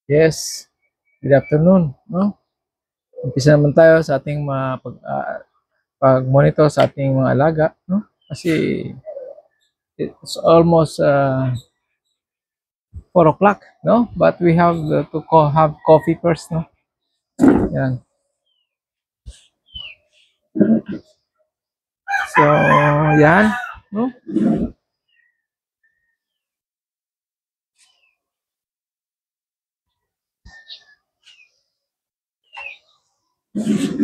Yes, good afternoon, no? Umpisa naman tayo sa ating mga pag-monitor sa ating mga alaga, no? Kasi it's almost 4 o'clock, no? But we have to have coffee first, no? Yan. So, yan, no?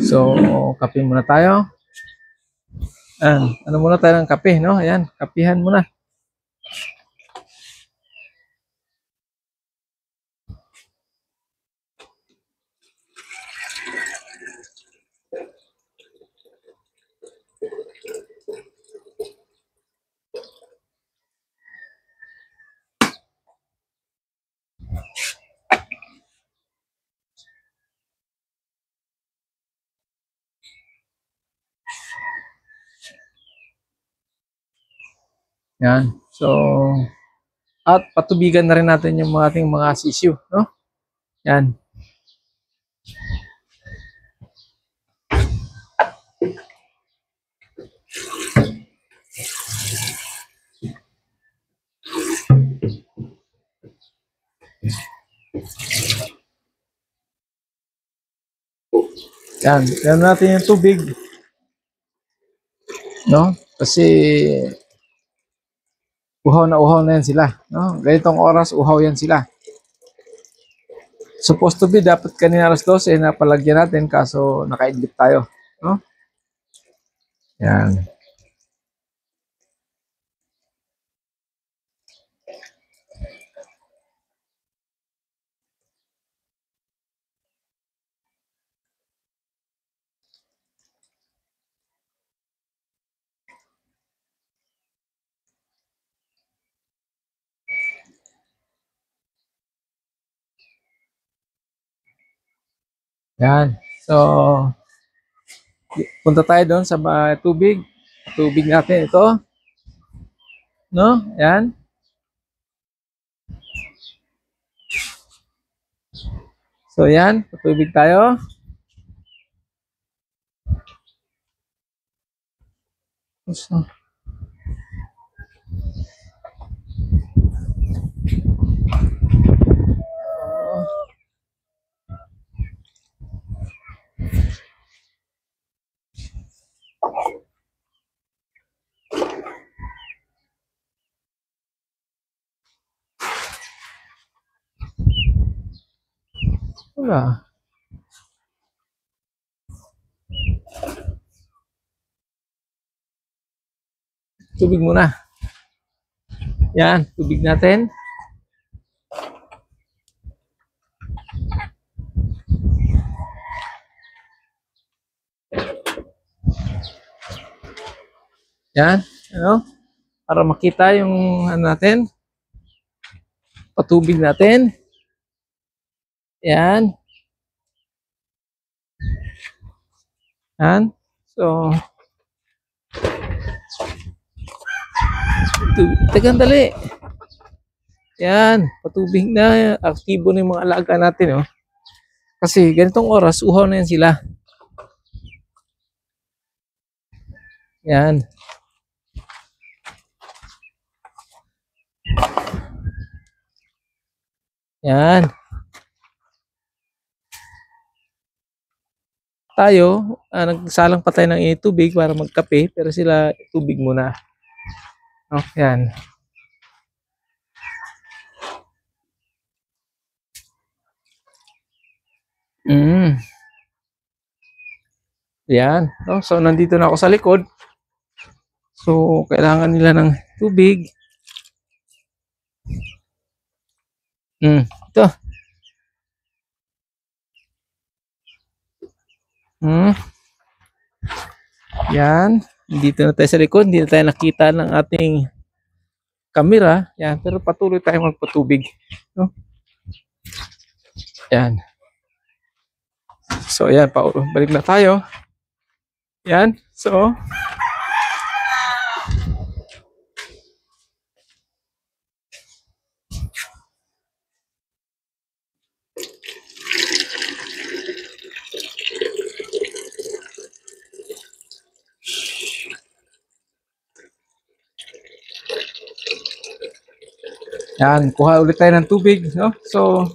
So, kape muna tayo. Ano muna tayo ng kape, no? Ayan, kapihan muna. Yan. So, at patubigan na rin natin yung mga ating mga sisiu, no? Yan. Yan. Yan natin yung tubig, no? Kasi uhaw na yan sila, no? Ganitong oras uhaw yan sila. Supposed to be dapat kanina alas 12 napalagyan natin kaso nakaidlip tayo, no? Yan. Yan. So, punta tayo doon sa tubig. Tubig natin ito, no? Yan. So, yan. Tubig tayo. So, wala. Tubig muna. Yan. Tubig natin. Yan. Ano? Para makita yung ano natin. Patubig natin. Yan. Yan. So, tagang dali. Yan. Patubig na. Aktibo na yung mga alaga natin, oh. Kasi ganitong oras, uhaw na yan sila. Yan. Yan. Tayo, nagsalang pa tayo ng tubig para magkape, pero sila tubig muna. Oh, yan. Yan. Oh, so, nandito na ako sa likod. So, kailangan nila ng tubig. Ito. Yan. Dito na tayo sa likod. Hindi na tayo nakita ng ating camera. Yan. Pero patuloy tayong magpatubig. No? Yan. So, yan. Balik na tayo. Yan. So, Yan, kuha ulit tayo ng tubig, no? So,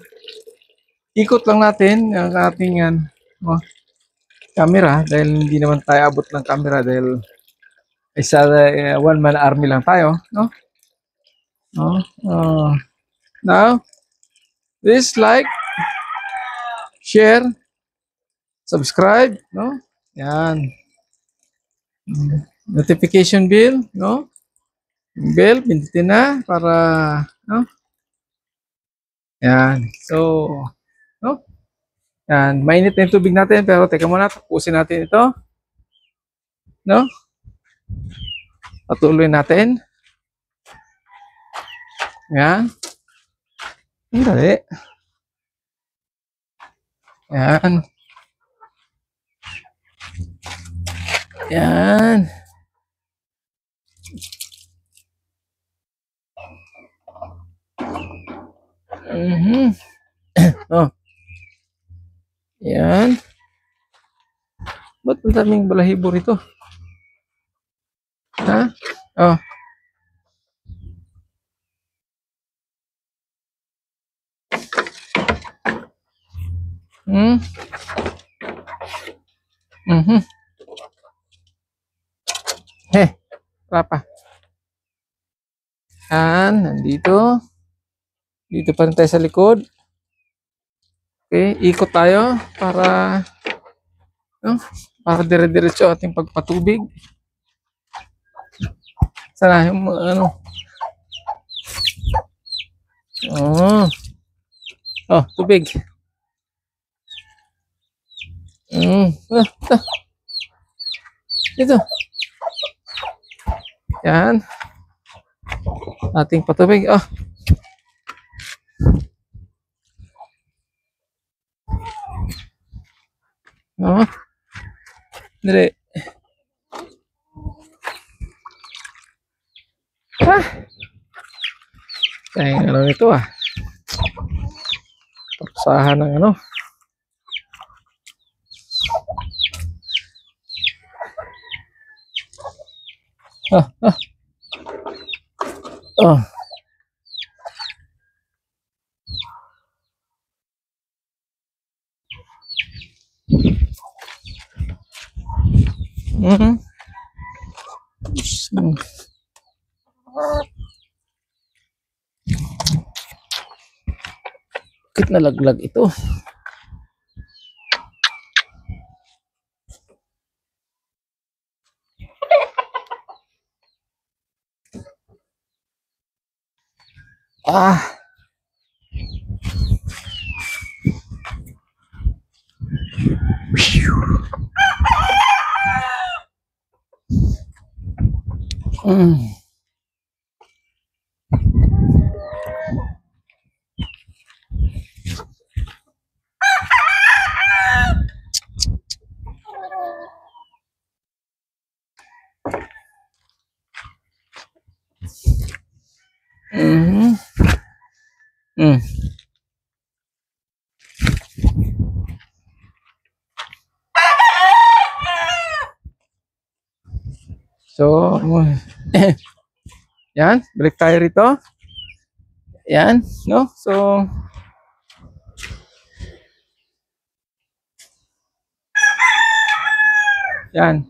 ikot lang natin ang ating oh, camera dahil hindi naman tayo abot ng camera dahil isa one man army lang tayo, no? No? Now, please like, share, subscribe, no? Yan. Notification bell, no? Bell, pindutin na para, no? Yan. So, no? Yan. Mainit na yung tubig natin pero teka muna, tapusin natin ito. No? Patuloy natin. Yan. Ang dali. Yan. Yan. Oh. Yan. Ba't ang daming balahibo rito? Ha? Oh. Hmm. Wala pa. Yan, nandito. Dito pa rin tayo sa likod. Okay, ikot tayo para para dire-diretso ating pagpatubig. Sana yung tubig. Ito. Yan. Ating patubig. Dali. Kaya lang ito Tapsahan ng Bakit nalaglag ito? So, yan, balik tayo rito. Yan, no? So, yan.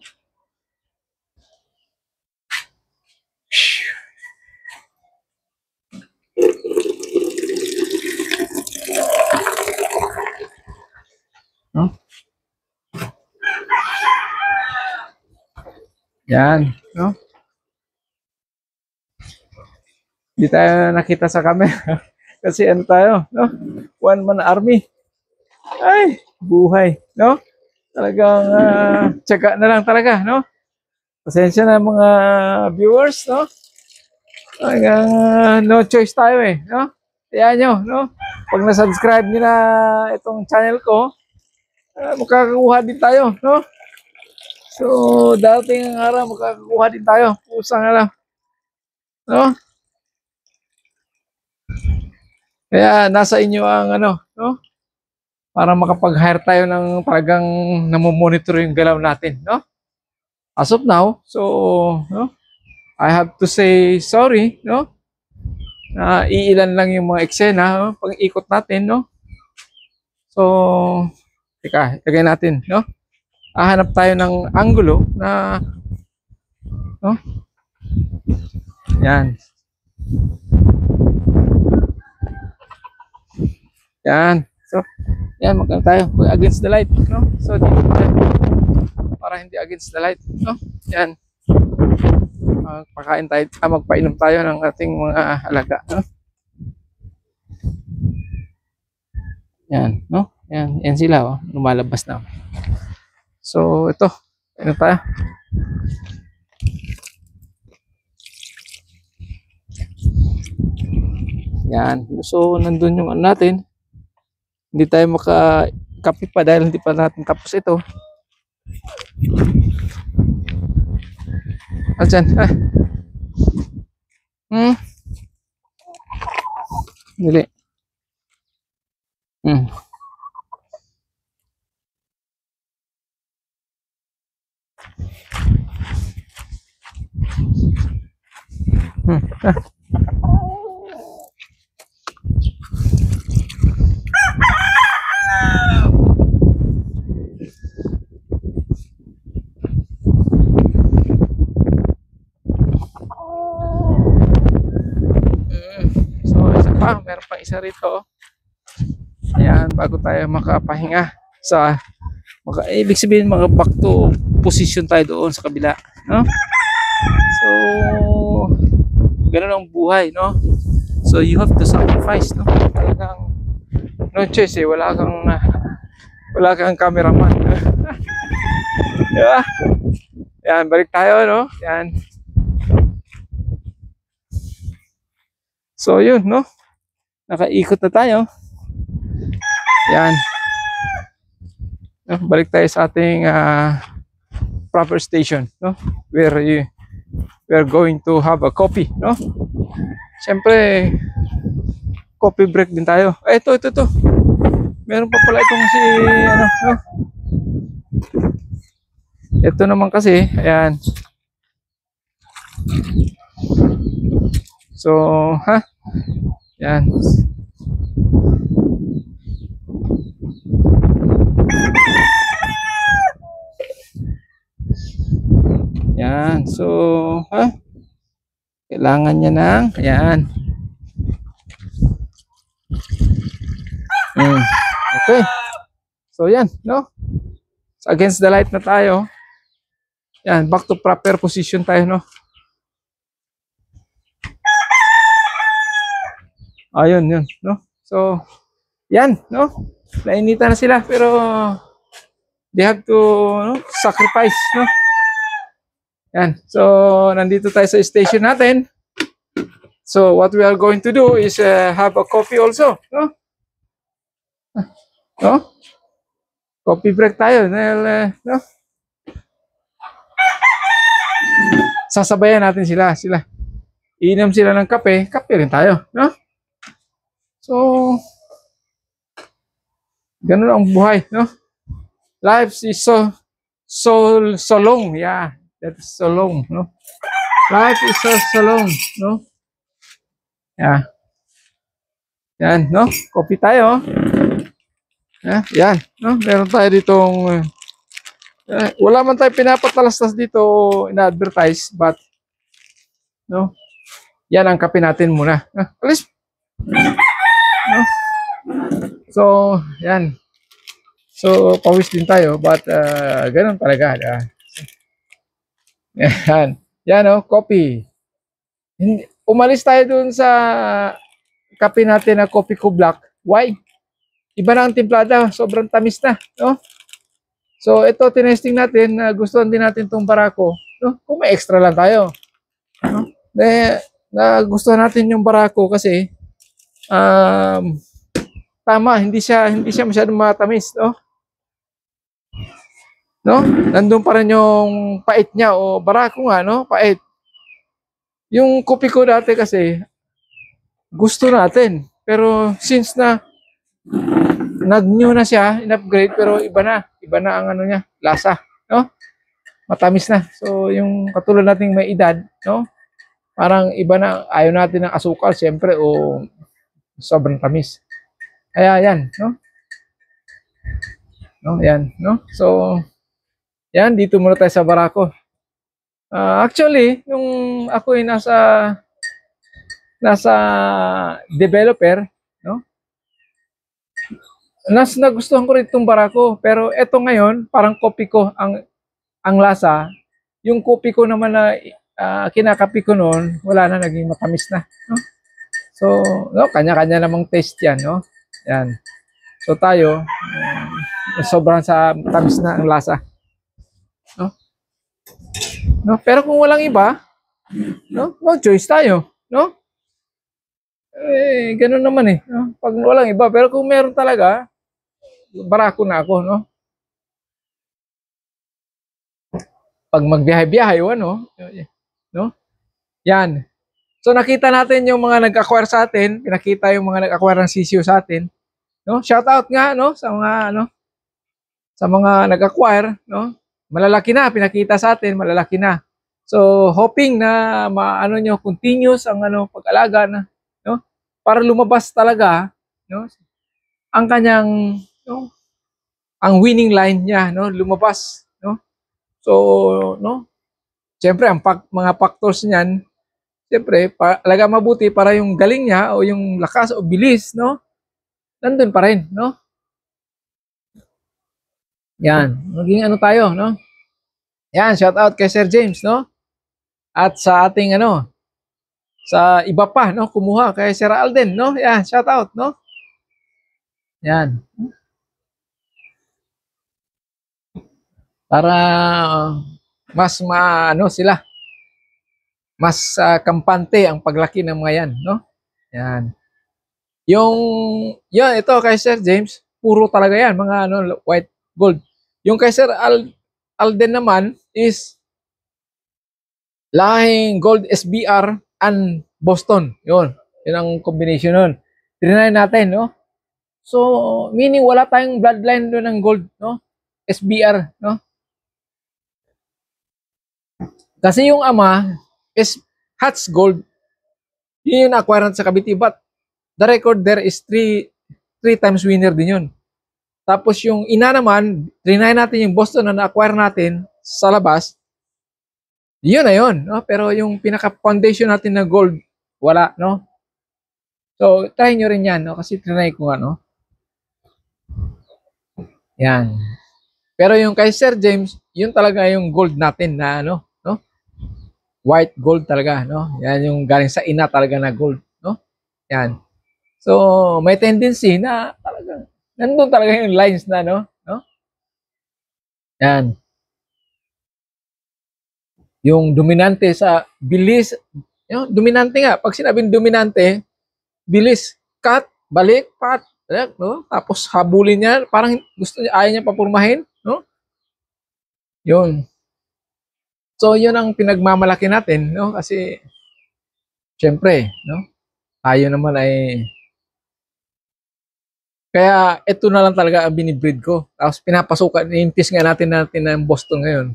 No? Yan, no? Hindi tayo nakita sa camera kasi tayo, no? One man army. Ay, buhay, no? Talagang tiyaga na lang talaga, no? Pasensya na mga viewers, no? Talagang no choice tayo no? Ayan nyo, no? Pag na-subscribe nyo na itong channel ko, makakakuha din tayo, no? So, dating ang araw, makakakuha din tayo. Pusang lang, no? Kaya nasa inyo ang no? Para makapag-hire tayo ng talagang namomonitor yung galaw natin, no? As of now, so, no? I have to say sorry, no? iilan lang yung mga eksena, no? Pag ikot natin, no? So, teka, ilagay natin, no? Hahanap tayo ng angulo na, no? Yan. Yan. So, yan, magkano tayo? Against the light, no? So, dito tayo. Para hindi against the light, no? Yan. Pakain tayo, magpainom tayo ng ating mga alaga, no? Yan, no? Yan sila, oh. Lumalabas na. So, ito. Ano tayo? Yan. So, nandun yung ano natin. Hindi tayo makakapi pa dahil hindi pa natin tapos ito. Ayan. Dili. So, isa pa. Meron pang isa rito. Ayan, bago tayo makapahinga sa ibig sabihin mga back to position tayo doon sa kabila, no? So, ganun ang buhay, no? So, you have to sacrifice, no? Talagang no choice eh, wala kang cameraman. Diba? Yan, balik tayo, no? Yan. So, yun, no? Nakaikot na tayo. Yan. No, balik tayo sa ating proper station, no? Where we're going to have a coffee, no? Siyempre, coffee break din tayo. Ito. Meron pa pala itong si, ano, no? Ito naman kasi, ayan. So, yan. Yan. So, kailangan niya ng, ayan. Okay. So, yan, no? So, against the light na tayo. Yan, back to proper position tayo, no? Ayun, yun, no? So, yan, no? Nainitan na sila, pero they have to, no, sacrifice, no? Yan. So, nandito tayo sa station natin. So, what we are going to do is have a coffee also, no? No? Coffee break tayo, no? Sasabayan natin sila. Iinom sila ng kape rin tayo, no? So, ganun ang buhay, no? Life is so long, yeah. That's so long, no? Life is so long, no? Yeah. Yan, no? Coffee tayo. Yan, no? Meron tayo ditong wala man tayo pinapatalastas dito in-advertise, but no? Yan ang kape natin muna. Alis. No? So, yan. So, pawis din tayo, but ganun talaga. Yan. Yan, no? Coffee. Umalis tayo dun sa kape natin na Coffee Co Black. Why? Iba na ang timplada. Sobrang tamis na, no? So, ito, tinesting natin. Gustuhan din natin itong Barako. No? Kung may extra lang tayo. No? Gustuhan natin yung Barako kasi tama, hindi siya masyadong matamis, no? No? Nandun pa rin yung pait niya o Barako nga, no? Pait. Yung Coffee Co dati kasi gusto natin. Pero since na nag-new na siya, in-upgrade, pero iba na ang ano niya, lasa, no? Matamis na. So, yung katulad nating may edad, no? Parang iba na, ayaw natin ng asukal, siyempre, o sobrang tamis. Kaya yan, no? No, yan, no? So, yan, dito muna tayo sa barako. Actually, nung ako ay nasa developer, no? Nagustuhan ko rin itong barako, pero eto ngayon, parang kopi ko ang lasa. Yung kopi ko naman na kinakapi ko noon, wala na, naging matamis na, no? So, no, kanya-kanya namang taste yan, no? Yan. So tayo, sobrang sa tamis na ang lasa. No? No? Pero kung walang iba, no? No choice tayo, no? Eh, ganun naman eh, no? Pag walang iba, pero kung meron talaga, barako na ako, no? Pag magbiyahe-biyahe, ano, no? Yan. So nakita natin yung mga nag-acquire sa atin, pinakita yung mga nag-acquire ng CCU sa atin, no? Shout out nga, no, sa mga ano, sa mga nag-acquire, no? Malalaki na, pinakita sa atin, malalaki na. So hoping na maano nyo continuous ang ano pag-alaga na, no? Para lumabas talaga, no? Ang kanyang, no, ang winning line niya, no, lumabas, no? So, no? Siyempre ang mga factors niyan, siyempre, alaga mabuti para yung galing niya o yung lakas o bilis, no? Nandun pa rin, no? Yan, maging ano tayo, no? Yan, shout out kay Sir James, no? At sa ating ano, sa iba pa, no? Kumuha kay Sir Alden, no? Yan, shout out, no? Yan. Para mas maano sila, mas kampante ang paglaki ng mga yan, no? Yan. Yung, yan, ito kay Sir James, puro talaga yan, mga ano, white gold. Yung kay Sir Alden naman is lahing Gold SBR and Boston. Yun. Yun ang combination nun. Trinay natin, no? So, meaning wala tayong bloodline doon ng gold, no? SBR, no? Kasi yung ama is Hats Gold. Yun yung na-acquire natin sa Cavite. But the record there is three times winner din yun. Tapos yung ina naman, trinay natin yung Boston na na-acquire natin sa labas. Yun na yun, no? Pero yung pinaka-foundation natin na gold, wala, no? So, try nyo rin yan, no? Kasi trinay ko nga, no? Yan. Pero yung kay Sir James, yun talaga yung gold natin na, ano, no? White gold talaga, no? Yan yung galing sa ina talaga na gold, no? Yan. So, may tendency na talaga, nandun talaga yung lines na, no? Yan. Yung dominante sa bilis, yung dominante nga, pag sinabing dominante, bilis, cut, balik, pat, no? Tapos habulin niya, parang gusto niya, ayaw niya papurmahin, no? Yun. So, yun ang pinagmamalaki natin, no? Kasi, syempre, no? Tayo naman ay, kaya ito na lang talaga ang binibreed ko. Tapos pinapasukan, iintis nga natin ng Boston ngayon.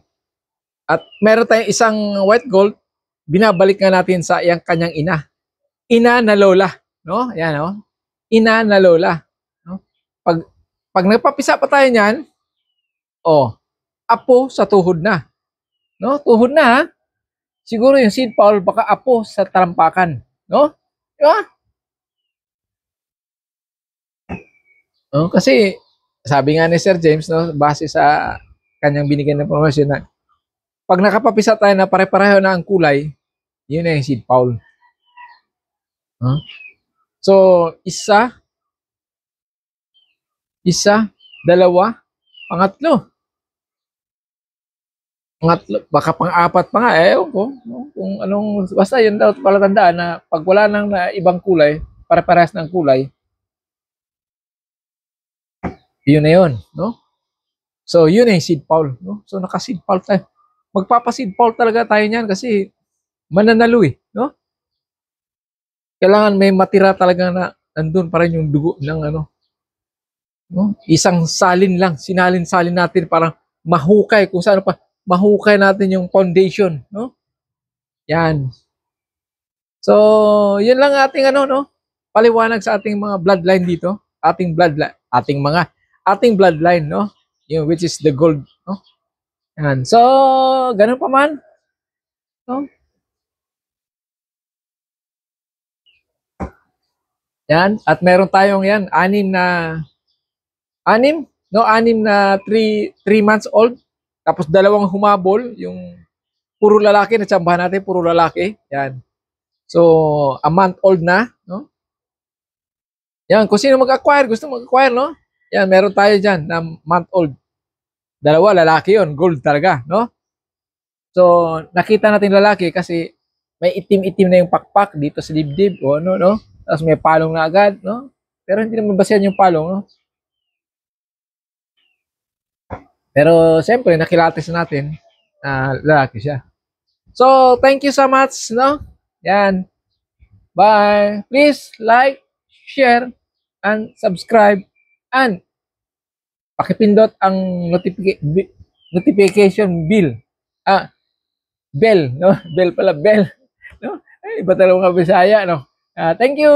At meron tayong isang white gold, binabalik nga natin sa iyang kanyang ina. Ina na lola, no? Yan, no? Ina na lola, no? Pag nagpapisa pa tayo niyan, oh, apo sa tuhod na. No? Tuhod na, ha? Siguro yung seed Paul baka apo sa talampakan, no? Diba? No? Kasi sabi nga ni Sir James, no, base sa kanyang binigyan na information na pag nakapapisa tayo na pare-pareho na ang kulay, yun na yung seed Paul. Huh? So, isa, dalawa, pangatlo, baka pang-apat pa nga, ko, no? Kung anong, basta yun daw palatandaan na pag wala nang na ibang kulay, pare-parehas ng kulay, yun na yun, no? So, yun na yung seed Paul, no? So, naka-seed Paul tayo. Magpapa-seed Paul talaga tayo niyan kasi mananalo eh, no? Kailangan may matira talaga na nandun pa rin yung dugo ng ano, no? Isang salin lang, sinalin-salin natin parang mahukay kung saan pa, mahukay natin yung foundation, no? Yan. So, yun lang ating ano, no? Paliwanag sa ating mga bloodline dito. Ating bloodline, no? Yung which is the gold, no? Yan. So, ganun pa man, no? Yan. At meron tayong yan, anim na 3 months old. Tapos dalawang humabol, yung puro lalaki, natsambahan natin, puro lalaki. Yan. So, a month old na, no? Yan, kung sino mag-acquire, gusto mag-acquire, no? Yan, meron tayo dyan na month old. Dalawa, lalaki yon, gold talaga, no? So, nakita natin lalaki kasi may itim-itim na yung pakpak dito sa dibdib, o ano, no? Tapos may palong na agad, no? Pero hindi naman basehan yung palong, no? Pero, siyempre, nakilatis natin na lalaki siya. So, thank you so much, no? Yan. Bye. Please like, share, and subscribe, and pakipindot ang notification bell. Bell, no? Bell pala, bell. No? Ay, iba talaga mga Bisaya, no? Thank you.